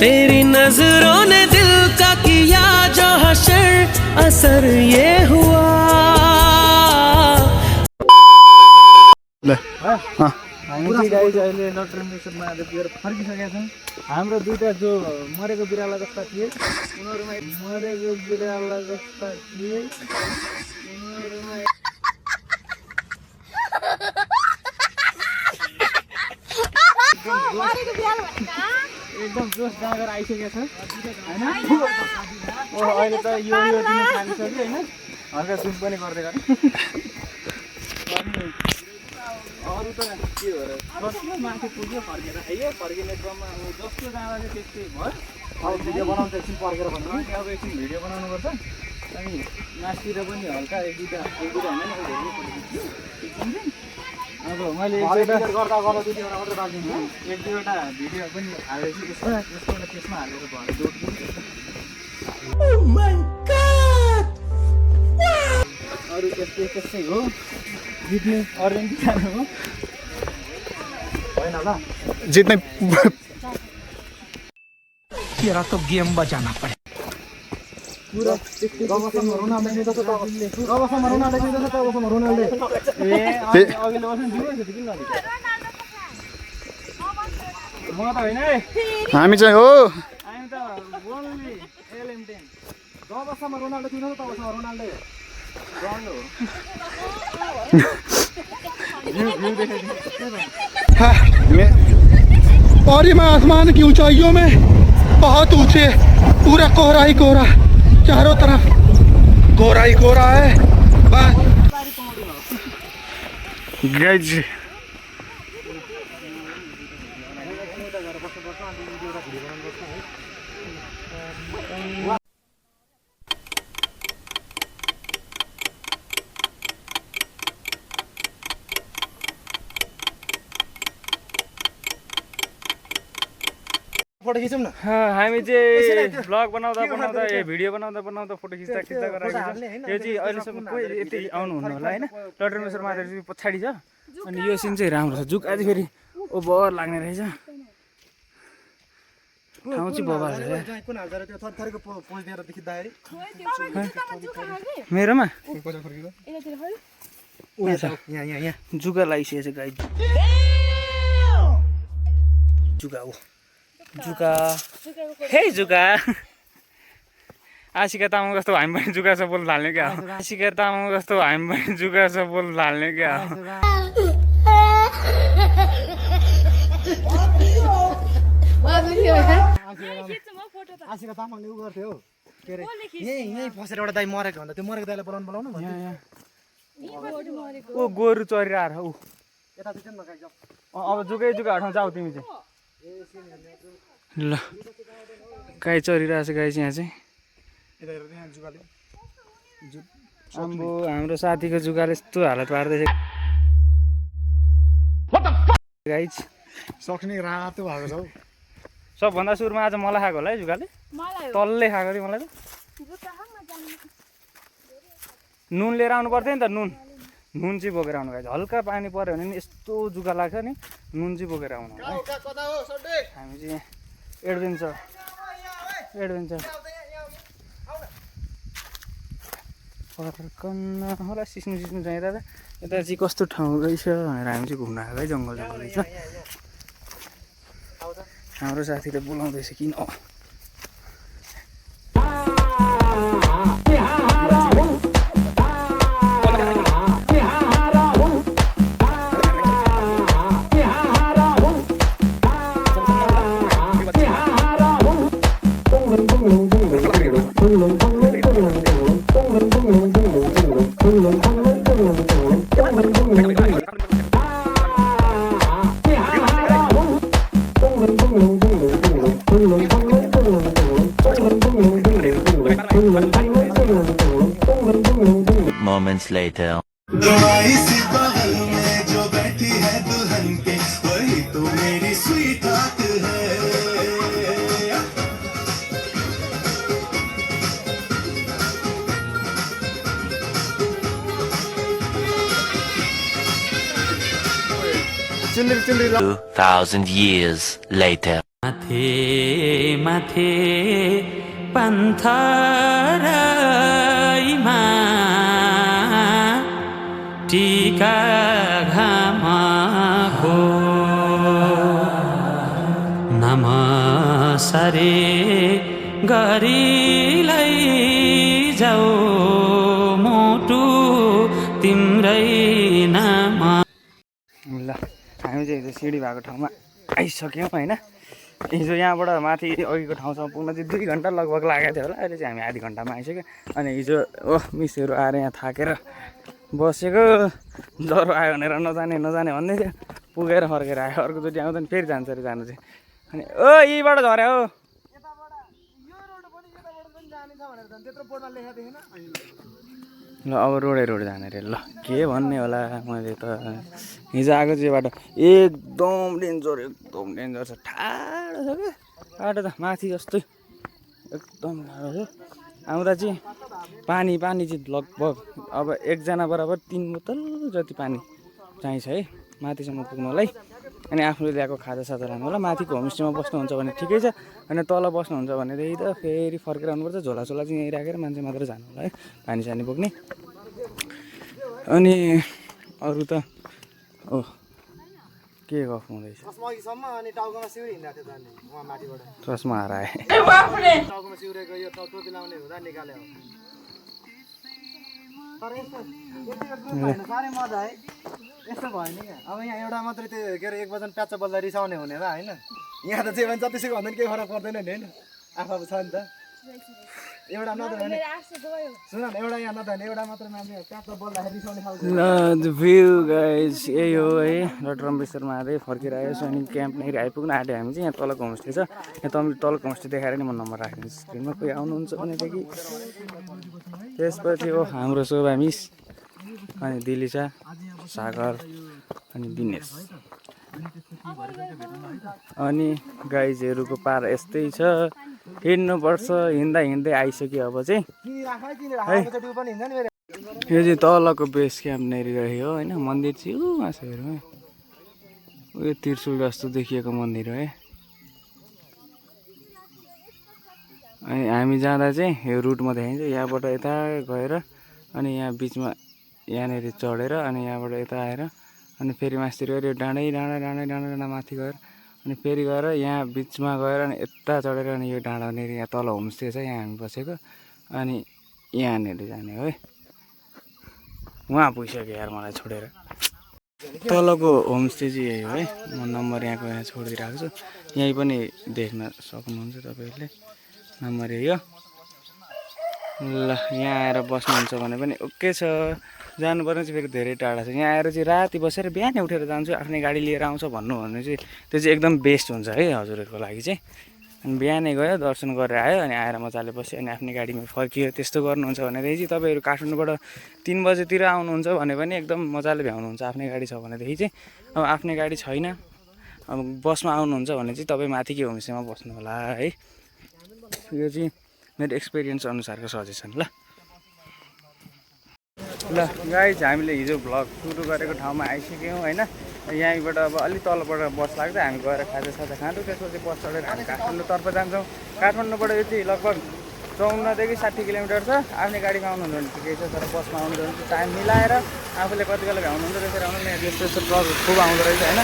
तेरी नजरों ने दिल का किया जो हशर असर ये हुआ। हामी चाहिँ गाइज अहिले डक्टर मिसनमा आएर फर्किसकेका छौँ। हाम्रो दुईटा जो मरेको बिराला जस्ता थिए उनीहरूमा मरेको बिराला जस्ता थिए उनीहरूमा एकदम जोस जाँगर आइसकेको छ होइन। अहिले त यो दिन थालिसक्यो होइन, हल्का जुम पनि गर्दै गर्नु। अरू त के हो र बस्नु माथि पुग्यो फर्केर आयो, फर्किने क्रममा अब जस्तो जाँदा चाहिँ त्यस्तै भयो। अब भिडियो बनाउनु त एकछिन पर्खेर भन्नु, अब एकछिन भिडियो बनाउनुपर्छ। अनि मासतिर पनि हल्का एक दुईवटा होइन अब मैले गर्दा गर्दा दुई तिनवटा मात्रै बाँकी हुन्छ। एक दुईवटा भिडियो पनि हालेपछि त्यसमा त्यसमा हालेर भयो अरू त्यस्तै हो। जित्ने अर्जेन्टिना हो होइन ल, जित्ने तेरा तो गेम बचाना पड़े। पुरा गबसम्म रोनाल्डो जस्तो गबसम्म रोनाल्डो जस्तो तबसम्म रोनाल्डो ए अघिल्लो वर्ष जिरो थियो किन नदिन्छ म त होइन है। हामी चाहिँ हो हामी त ओन्ली LM10 गबसम्म रोनाल्डो थियो तबसम्म रोनाल्डो रन्डो और मैं आसमान की ऊंचाइयों में बहुत ऊंचे पूरा कोहरा ही कोहरा, चारों तरफ कोहरा ही कोहरा है बस गाइज। फोटो खिचौँ न। हामी चाहिँ भ्लग बनाउँदा भिडियो बनाउँदा फोटो खिच्दा गराएको छ। यो चाहिँ अहिलेसम्म कोही यति आउनुहुन्न होला होइन। डक्टर मिसर माधव चाहिँ पछाडि छ अनि यो सिन चाहिँ राम्रो छ। जुका चाहिँ फेरि ओभर लाग्ने रहेछ, ठाउँ चाहिँ बबाल छ। मेरोमा जुका लगाइसकेको छ गाई, जुका हो जुका। हे जुका आशिका तामाङ जस्तो हामी पनि जुका छ बोल हाल्ने क्या हो। आशिका तामाङ जस्तो हामी पनि जुका छ बोल हाल्ने क्या हो। आशिका तामाङले उ गर्थ्यो के अरे यहीँ फसेर एउटा दाइ मरेको भन्दा त्यो मरेको दाइलाई बोलाउनु ऊ गोरु चरिरहेर ऊ अब जुकै ठाउँ जाऊ तिमी चाहिँ। ल गाई चरिरहेछ गाई चाहिँ यहाँ चाहिँ। आम्बो हाम्रो साथीको जुगाले यस्तो हालत पार्दैछ गाई। सक्ने रातो भएको छ हौ। सबभन्दा सुरुमा आज मलाई खाएको होला है जुगाले, तल्ले खाएको थियो मलाई त। नुन लिएर आउनु पर्थ्यो नि त, नुन चाहिँ बोकेर आउनु गाइज। हल्का पानी पऱ्यो भने नि यस्तो जुका लाग्छ नि, नुन चाहिँ बोकेर आउनु है। हामी चाहिँ एडभेन्चर फर्कन्न होला सिस्नु चाहिँ यता चाहिँ कस्तो ठाउँ रहेछ भनेर हामी चाहिँ घुम्न आएको है। जङ्गल रहेछ। हाम्रो साथीले बोलाउँदैछ किन moments later. चुनरी 2000 years later. माथे माथे पन्थरैमा टीका घामको नमसरे गरिलै जाऊ मोटु तिम्रै नाम। ल हामी चाहिँ हिजो सिडी भएको ठाउँमा आइसक्यौँ होइन। हिजो यहाँबाट माथि अघिको ठाउँसम्म पुग्न चाहिँ 2 घन्टा लगभग लागेको थियो होला। अहिले चाहिँ हामी आधी घन्टामा आइसक्यो। अनि हिजो मिसहरू आएर यहाँ थाकेर बसेको, ज्वरो आयो भनेर नजाने भन्दै थियो। पुगेर फर्केर आयो। अर्कोचोटि आउँदा नि फेरि जान्छ अरे जानु चाहिँ। अनि यहीबाट झऱ्यो हो। ल अब रोडै जाने रे। ल के भन्ने होला, मैले त हिजो आएको चाहिँ बाटो एकदम डेन्जर छ। ठाडो छ क्या बाटो त, माथि जस्तै एकदम ठाडो छ। आउँदा चाहिँ पानी चाहिँ लगभग अब एकजना बराबर 3 बोतल जति पानी चाहिन्छ है माथिसम्म पुग्नुलाई। अनि आफूले ल्याएको खाजासाजा लानु होला। माथिको होमस्टेमा बस्नुहुन्छ भने ठिकै छ, अनि तल बस्नुहुन्छ भनेदेखि त फेरि फर्केर आउनुपर्छ। झोलासोला चाहिँ यहीँ राखेर मान्छे मात्र जानु होला है, पानी बोक्ने। अनि अरू त के गफ हुँदैछ, चस्मा हराए। यस्तो भयो नि क्या। अब यहाँ एउटा मात्रै त्यो के अरे 1 वचन प्याच बोल्दा रिसाउने हुने भए होइन। यहाँ त जे भन्छ जतिसुकै भन्दा नि केही फरक पर्दैन नि होइन। आफू छ नि त। एउटा नत्र भने सुन न, एउटा यहाँ नत्र भने एउटा मात्र मान्छे प्याच बोल्दाखेरि रिसाउने खालको। ल भ्यू गाइज यही हो है। रटरम्बेश्वरमा आएर फर्केर आयो। सैनिक क्याम्पनिर आइपुग्न आँट्यो हामी चाहिँ। यहाँ तलको होमस्टे छ। यहाँ तलको होमस्टे देखाएर नि म नम्बर राखिदिन्छु स्क्रिनमा। कोही आउनुहुन्छ भनेदेखि। त्यसपछि हाम्रो शोभा मिस, अनि दिलिसा, सागर, अनि दिनेश। अनि गाइजहरूको पार यस्तै छ। हिँड्नुपर्छ। हिँड्दै आइसक्यो अब चाहिँ है। यो चाहिँ तलको बेस क्याम्पनेरि रह्यो होइन। मन्दिर चाहिँ मासुहरूमा उयो त्रिशुल जस्तो देखिएको मन्दिर हो है। अनि हामी जाँदा चाहिँ यो रुटमा देखाइन्छ। यहाँबाट यता गएर अनि यहाँ बिचमा यहाँनिर चढेर अनि यहाँबाट यता आएर अनि फेरि मास्तिर गएर यो डाँडा माथि गएर अनि फेरि गएर यहाँ बिचमा गएर अनि यता चढेर अनि यो डाँडानिर यहाँ तल होमस्टे छ। यहाँ हामी बसेको अनि यहाँनिर जाने हो है। उहाँ पुगिसक्यो यार मलाई छोडेर। तलको होमस्टे चाहिँ यही हो है। म नम्बर यहाँको यहाँ छोडिदिइरहेको छु। यहीँ पनि देख्न सक्नुहुन्छ तपाईँहरूले। नम्बर यही हो। ल यहाँ आएर बस्नुहुन्छ भने पनि ओके छ। जानुपर्ने चाहिँ फेरि धेरै टाढा छ। यहाँ आएर चाहिँ राति बसेर बिहानै उठेर जान्छु, आफ्नै गाडी लिएर आउँछ भन्नु भने चाहिँ त्यो चाहिँ एकदम बेस्ट हुन्छ है हजुरहरूको लागि चाहिँ। अनि बिहानै गयो, दर्शन गरेर आयो, अनि आएर मजाले बस्यो, अनि आफ्नै गाडीमा फर्कियो। त्यस्तो गर्नुहुन्छ भनेदेखि चाहिँ तपाईँहरू काठमाडौँबाट 3 बजेतिर आउनुहुन्छ भने पनि एकदम मजाले भ्याउनुहुन्छ। आफ्नै गाडी छ भनेदेखि चाहिँ। अब आफ्नै गाडी छैन, अब बसमा आउनुहुन्छ भने चाहिँ तपाईँ माथिकै होमस्टेमा बस्नु होला है। यो चाहिँ मेरो एक्सपिरियन्स अनुसारको सजेसन। ल गाइज हामीले हिजो भ्लग सुरु गरेको ठाउँमा आइसक्यौँ होइन। यहीँबाट अब अलिक तलबाट बस लाग्दै हामी गएर खाजासाजा खाँदैछौँ। त्यसपछि बस चढेर हामी काठमाडौँतर्फ जान्छौँ। काठमाडौँबाट यो चाहिँ लगभग 54देखि 60 किलोमिटर छ। आफ्नै गाडीमा आउनुहुन्छ भने ठिकै छ, तर बसमा आउनुहुन्छ भने चाहिँ टाइम मिलाएर आफूले कति बेला भ्याउनुहुन्छ त्यसरी आउनु। यहाँ त्यस्तो ट्रकहरू खुब आउँदो रहेछ होइन।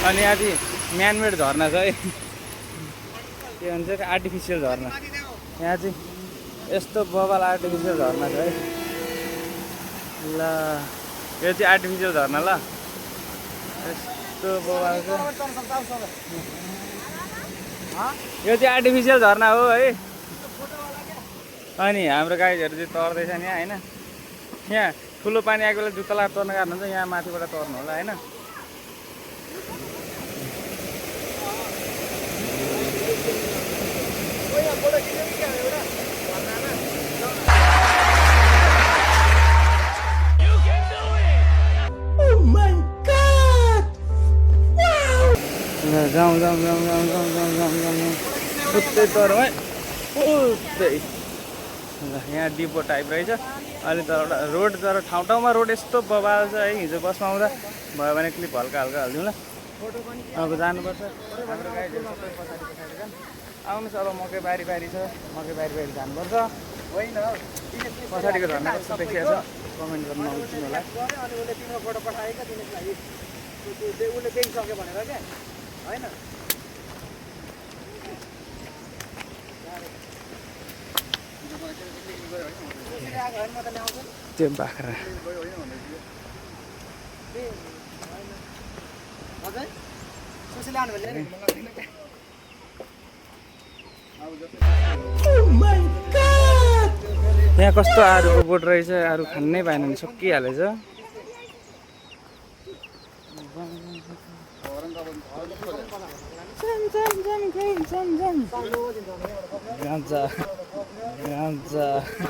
अनि यहाँ चाहिँ म्यानमेड झर्ना छ है, के भन्छ आर्टिफिसियल झर्ना। यहाँ चाहिँ यस्तो बबाल आर्टिफिसियल झर्ना छ है। ल यो चाहिँ आर्टिफिसियल झर्ना। ल यस्तो बबाल छ। यो चाहिँ आर्टिफिसियल झर्ना हो है। अनि हाम्रो गाइजहरू चाहिँ तर्दैछन् यहाँ होइन। यहाँ ठुलो पानी आएको बेला जुत्ता लगाएर तर्न गाह्रो हुन्छ। यहाँ माथिबाट तर्नु होला होइन। जाउँ उत्तै तरौँ है उत्तै। यहाँ डिपो टाइप रहेछ अहिले त एउटा रोड, तर ठाउँ ठाउँमा रोड यस्तो बबाल छ है। हिजो बसमा आउँदा भयो भने क्लिप हल्का हालिदिउँ ल। अब जानुपर्छ हाम्रो गाडीहरू सबै पछाडि छन् आउनुहोस् अब मकै बारी छ मकै बारी जानुपर्छ होइन पछाडिको झर्ना कस्तो देखिएको छ कमेन्ट गर्न नबिर्सिनु होला अनि उसले तिम्रो फोटो पठायो क्या दिनेश लागि उसले देखिसक्यो भनेर क्या होइन त्यो बाख्रा यहाँ कस्तो आरुको बोट रहेछ आरु खान्नै पाएन भने सकिहालेछ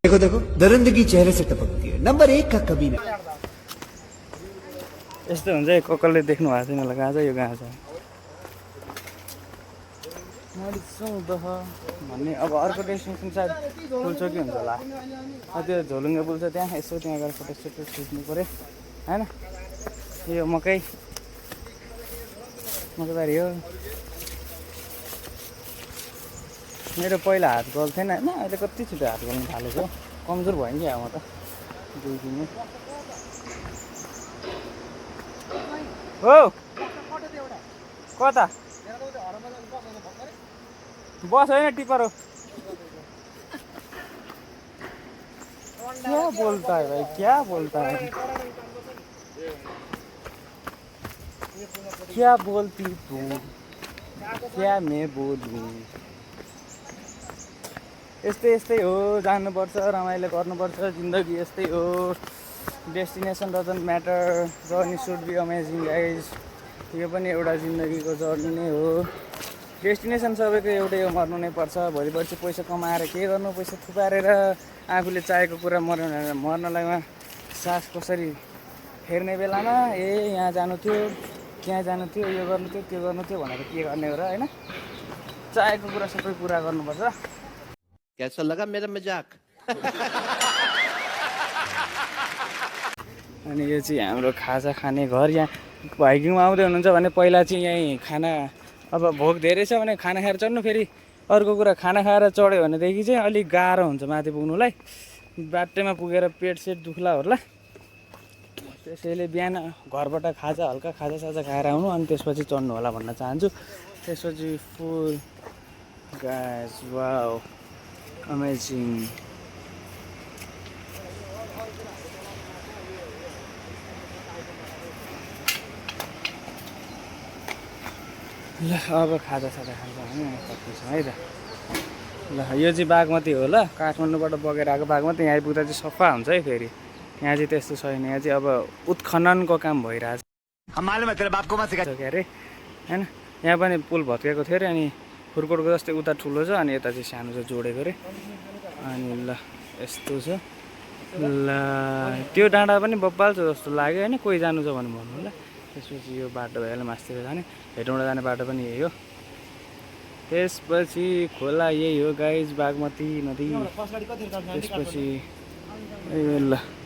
देखो देखो दरिंदगी चेहरे से टपकती है नंबर 1 का कभी ना यस्तो हुन्छ है ककलले देख्नु भएको छैन होला गाजा यो गाजा भन्ने अब अर्को डेस्टिनेसन सायद पुलचोकी हुन्छ होला त्यो झोलुङ्गे पुल छ त्यहाँ यसो त्यहाँ गएर फोटो खिच्नु पऱ्यो होइन यो मकै बारी हो मेरो पहिला हात गल्थेन होइन अहिले कति छिटो हात गल्नु थालेको कमजोर भयो नि म त दुई दिने हो कता बस होइन टिपर हो क्या बोलता है भाई क्या बोलता है क्या बोलती तू क्या मैं बोलूं यस्तै हो जानुपर्छ रमाइलो गर्नुपर्छ जिन्दगी यस्तै हो destination doesn't matter journey should be amazing guys यो पनि एउटा जिन्दगीको जर्नी नै हो डेस्टिनेसन सबैको एउटै हो मर्नु नै पर्छ भोलि पर्सि पैसा कमाएर के गर्नु पैसा थुपारेर आफूले चाहेको कुरा मर्नलाई सास कसरी फेर्ने बेलामा यहाँ जानु थियो त्यहाँ जानु थियो यो गर्नु थियो त्यो गर्नु थियो भनेर के गर्ने हो र होइन चाहेको कुरा सबै पुरा गर्नुपर्छ कैसा लगा मेरा मजाक अनि यो चाहिँ हाम्रो खाजा खाने घर यहाँ हाइकिङमा आउँदै हुनुहुन्छ भने पहिला चाहिँ यहीँ खाना अब भोक धेरै छ भने खाना खाएर चढ्नु फेरि अर्को कुरा खाना खाएर चढ्यो भनेदेखि चाहिँ अलिक गाह्रो हुन्छ माथि पुग्नुलाई बाटैमा पुगेर पेट सेट दुख्ला होला त्यसैले बिहान घरबाट हल्का खाजा खाएर आउनु अनि त्यसपछि चढ्नु होला भन्न चाहन्छु त्यसपछि फुल गाइस वाउ अमेजिङ ल अब खाजासाजा खान्छ भने सक्छौँ है त ल यो चाहिँ बागमती हो ल काठमाडौँबाट बगेर आएको बागमती यहाँ आइपुग्दा चाहिँ सफा हुन्छ है फेरि यहाँ चाहिँ त्यस्तो छैन यहाँ चाहिँ अब उत्खननको काम भइरहेछ के अरे होइन यहाँ पनि पुल भत्केको थियो अरे अनि फुर्कोटको जस्तै उता ठुलो छ अनि यता चाहिँ सानो छ जोडेको अरे अनि ल यस्तो छ ल त्यो डाँडा पनि बब्बाल छ जस्तो लाग्यो होइन कोही जानु छ भने भन्नु ल त्यसपछि यो बाटो भइहाल्यो मास्तिर जाने हेटौँडा जाने बाटो पनि यही हो त्यसपछि खोला यही हो गाइज बागमती नदी त्यसपछि ल